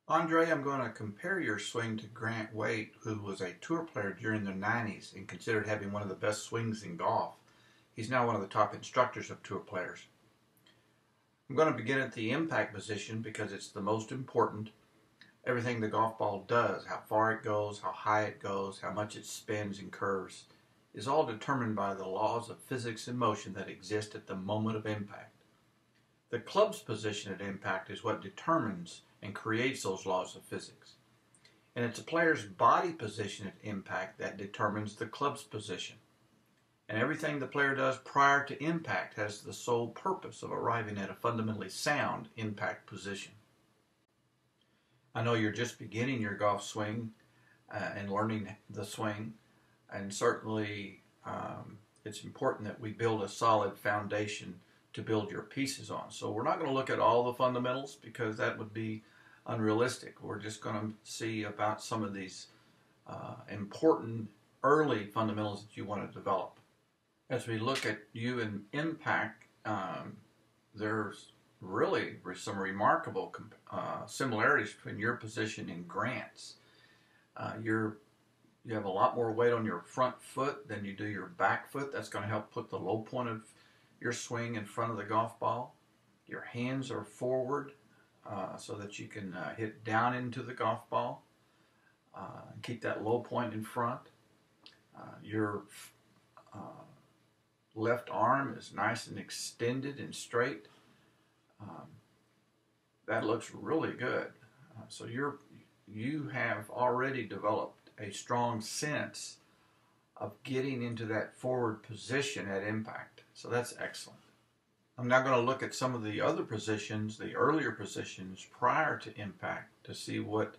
Andre, I'm going to compare your swing to Grant Waite, who was a tour player during the 90s and considered having one of the best swings in golf. He's now one of the top instructors of tour players. I'm going to begin at the impact position because it's the most important. Everything the golf ball does, how far it goes, how high it goes, how much it spins and curves, is all determined by the laws of physics and motion that exist at the moment of impact. The club's position at impact is what determines and creates those laws of physics. And it's a player's body position at impact that determines the club's position. And everything the player does prior to impact has the sole purpose of arriving at a fundamentally sound impact position. I know you're just beginning your golf swing and learning the swing, and certainly it's important that we build a solid foundation to build your pieces on. So we're not going to look at all the fundamentals because that would be unrealistic. We're just going to see about some of these important early fundamentals that you want to develop. As we look at you in impact, there's really some remarkable similarities between your position and Grant's. You have a lot more weight on your front foot than you do your back foot. That's going to help put the low point of your swing in front of the golf ball. Your hands are forward so that you can hit down into the golf ball and keep that low point in front. Your left arm is nice and extended and straight. That looks really good. So you have already developed a strong sense of getting into that forward position at impact. So that's excellent. I'm now going to look at some of the other positions, the earlier positions prior to impact, to see what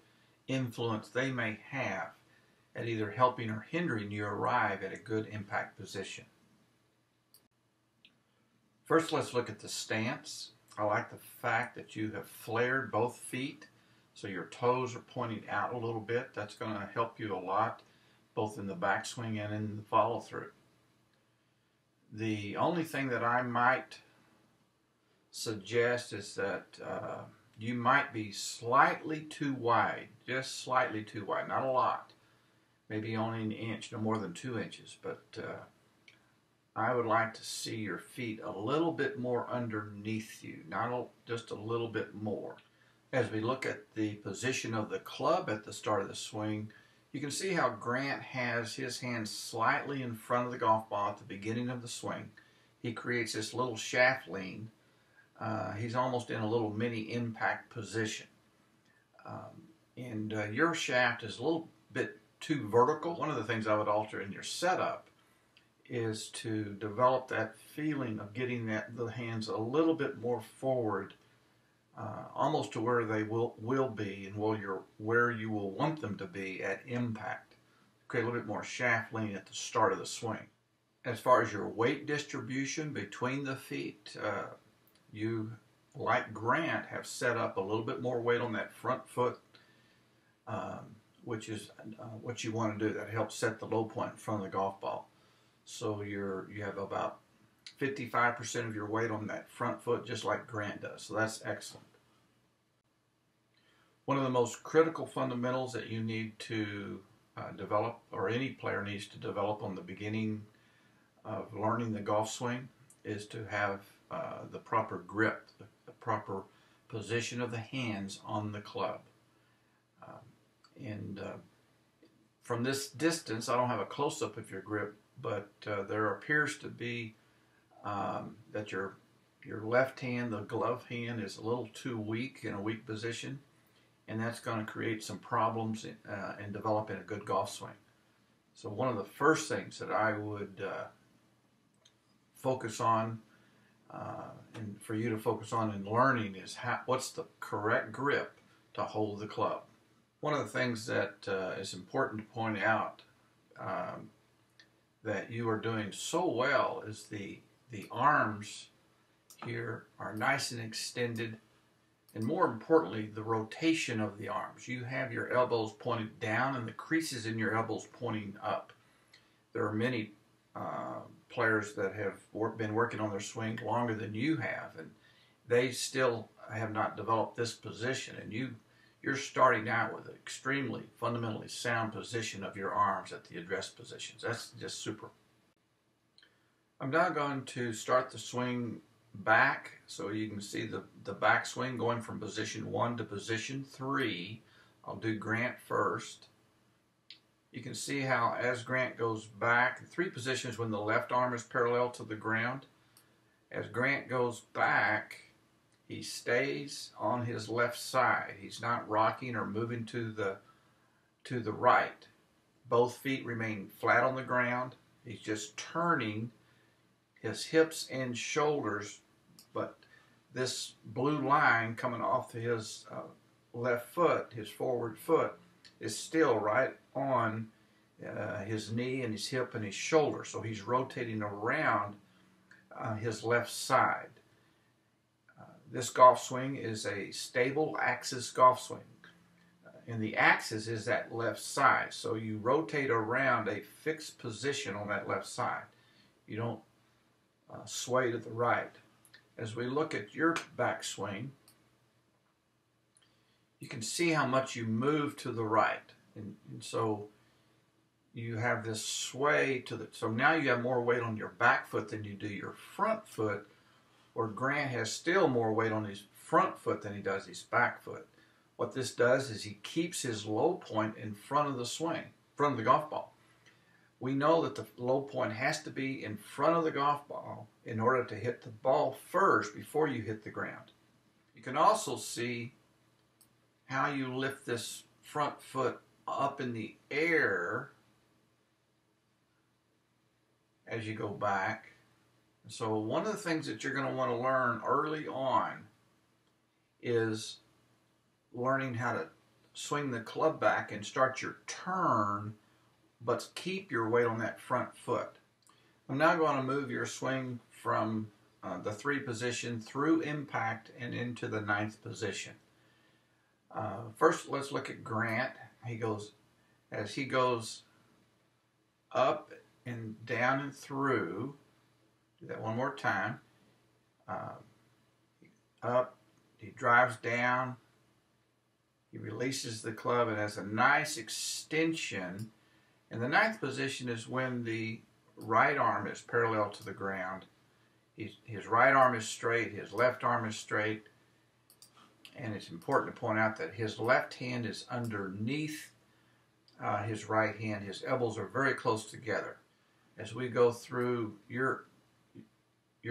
influence they may have at either helping or hindering you arrive at a good impact position. First, let's look at the stance. I like the fact that you have flared both feet, so your toes are pointing out a little bit. That's going to help you a lot, both in the backswing and in the follow-through. The only thing that I might suggest is that you might be slightly too wide, just slightly too wide, not a lot, maybe only an inch, no more than 2 inches, but I would like to see your feet a little bit more underneath you, not just a little bit more. As we look at the position of the club at the start of the swing, you can see how Grant has his hands slightly in front of the golf ball at the beginning of the swing. He creates this little shaft lean. He's almost in a little mini impact position. Your shaft is a little bit too vertical. One of the things I would alter in your setup is to develop that feeling of getting the hands a little bit more forward, almost to where they will be and where you will want them to be at impact. Create a little bit more shaft lean at the start of the swing. As far as your weight distribution between the feet, you, like Grant, have set up a little bit more weight on that front foot, which is what you want to do. That helps set the low point in front of the golf ball. So you have about 55% of your weight on that front foot, just like Grant does. So that's excellent. One of the most critical fundamentals that you need to develop, or any player needs to develop on the beginning of learning the golf swing, is to have the proper grip, the proper position of the hands on the club. From this distance, I don't have a close-up of your grip, but there appears to be that your left hand, the glove hand, is a little too weak, in a weak position, and that's going to create some problems in developing a good golf swing. So one of the first things that I would focus on, and for you to focus on in learning, is what's the correct grip to hold the club. One of the things that is important to point out that you are doing so well is the arms here are nice and extended, and more importantly, the rotation of the arms. You have your elbows pointed down and the creases in your elbows pointing up. There are many players that have been working on their swing longer than you have, and they still have not developed this position, and you're starting out with an extremely fundamentally sound position of your arms at the address positions. That's just super. I'm now going to start the swing back, so you can see the backswing going from position 1 to position 3. I'll do Grant first. You can see how as Grant goes back, 3 positions when the left arm is parallel to the ground. As Grant goes back, he stays on his left side. He's not rocking or moving to the right. Both feet remain flat on the ground. He's just turning his hips and shoulders, but this blue line coming off his left foot, his forward foot, is still right on his knee and his hip and his shoulder. So he's rotating around his left side. This golf swing is a stable axis golf swing. And the axis is that left side. So you rotate around a fixed position on that left side. You don't sway to the right. As we look at your backswing, you can see how much you move to the right. And so you have this sway to the, so now you have more weight on your back foot than you do your front foot, where Grant has still more weight on his front foot than he does his back foot. What this does is he keeps his low point in front of the swing, front of the golf ball. We know that the low point has to be in front of the golf ball in order to hit the ball first before you hit the ground. You can also see how you lift this front foot up in the air as you go back. So one of the things that you're going to want to learn early on is learning how to swing the club back and start your turn, but keep your weight on that front foot. I'm now going to move your swing from the 3 position through impact and into the 9th position. First, let's look at Grant. As he goes up and down and through. Do that one more time. Up, he drives down, he releases the club and has a nice extension. And the 9th position is when the right arm is parallel to the ground. His right arm is straight, his left arm is straight. And it's important to point out that his left hand is underneath his right hand. His elbows are very close together. As we go through your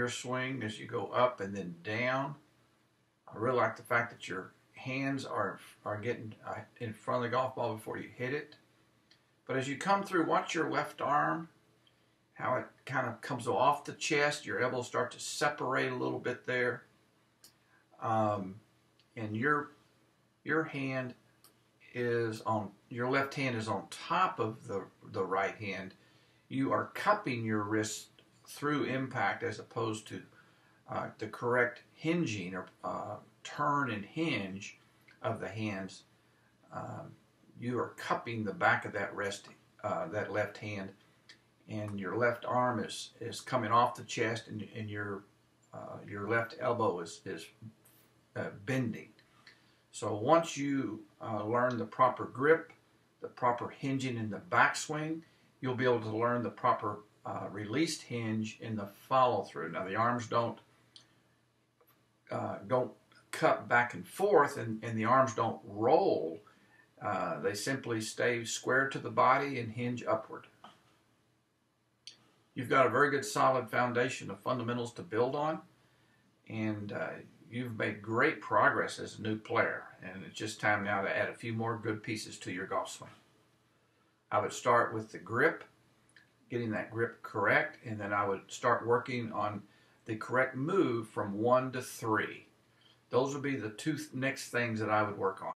swing, as you go up and then down, I really like the fact that your hands are getting in front of the golf ball before you hit it. But as you come through, watch your left arm, how it kind of comes off the chest. Your elbows start to separate a little bit there. And your hand is on, your left hand is on top of the right hand. You are cupping your wrist through impact as opposed to the correct hinging or turn and hinge of the hands. You are cupping the back of that wrist, that left hand, and your left arm is coming off the chest, and your left elbow is bending. So once you learn the proper grip, the proper hinging in the backswing, you'll be able to learn the proper released hinge in the follow through. Now the arms don't cut back and forth, and the arms don't roll. They simply stay square to the body and hinge upward. You've got a very good solid foundation of fundamentals to build on, and you've made great progress as a new player, and it's just time now to add a few more good pieces to your golf swing. I would start with the grip, getting that grip correct, and then I would start working on the correct move from 1 to 3. Those would be the 2 next things that I would work on.